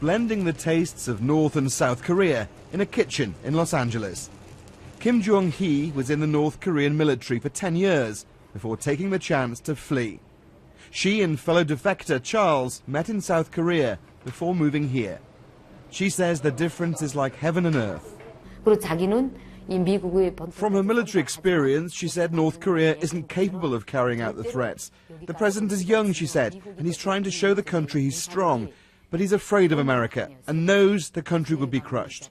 blending the tastes of North and South Korea in a kitchen in Los Angeles. Kim Jong-hee was in the North Korean military for 10 years before taking the chance to flee. She and fellow defector Charles met in South Korea before moving here. She says the difference is like heaven and earth. From her military experience, she said North Korea isn't capable of carrying out the threats. The president is young, she said, and he's trying to show the country he's strong. But he's afraid of America and knows the country would be crushed.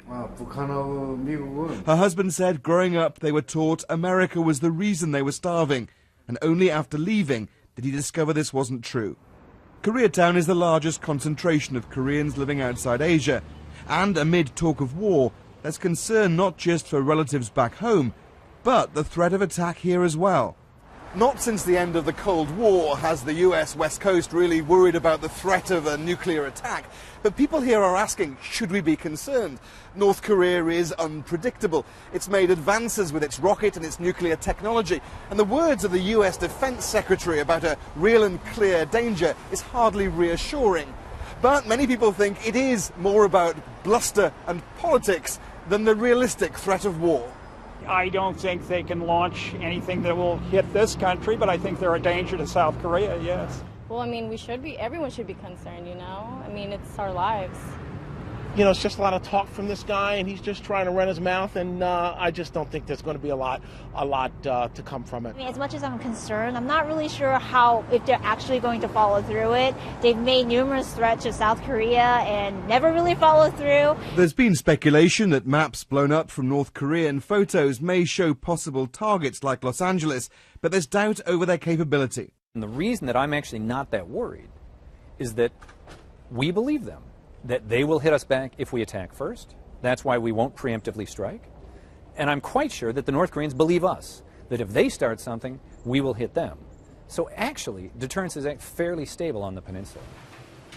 Her husband said growing up they were taught America was the reason they were starving, and only after leaving did he discover this wasn't true. Koreatown is the largest concentration of Koreans living outside Asia, and amid talk of war, there's concern not just for relatives back home, but the threat of attack here as well. Not since the end of the Cold War has the US West Coast really worried about the threat of a nuclear attack. But people here are asking, should we be concerned? North Korea is unpredictable. It's made advances with its rocket and its nuclear technology. And the words of the US Defense Secretary about a real and clear danger is hardly reassuring. But many people think it is more about bluster and politics than the realistic threat of war. I don't think they can launch anything that will hit this country, but I think they're a danger to South Korea, yes. Well, I mean, everyone should be concerned, you know? I mean, it's our lives. You know, it's just a lot of talk from this guy, and he's just trying to run his mouth, and I just don't think there's going to be a lot to come from it. I mean, as much as I'm concerned, I'm not really sure if they're actually going to follow through it. They've made numerous threats to South Korea and never really followed through. There's been speculation that maps blown up from North Korean photos may show possible targets like Los Angeles, but there's doubt over their capability. And the reason that I'm actually not that worried is that we believe them, that they will hit us back if we attack first. That's why we won't preemptively strike. And I'm quite sure that the North Koreans believe us, that if they start something, we will hit them. So actually, deterrence is fairly stable on the peninsula.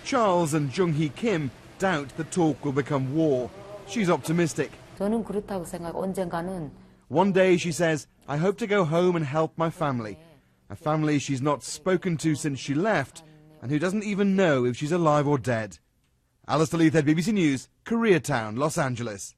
Charles and Jung-hee Kim doubt the talk will become war. She's optimistic. One day, she says, I hope to go home and help my family. A family she's not spoken to since she left, and who doesn't even know if she's alive or dead. Alistair Leithhead, BBC News, Koreatown, Los Angeles.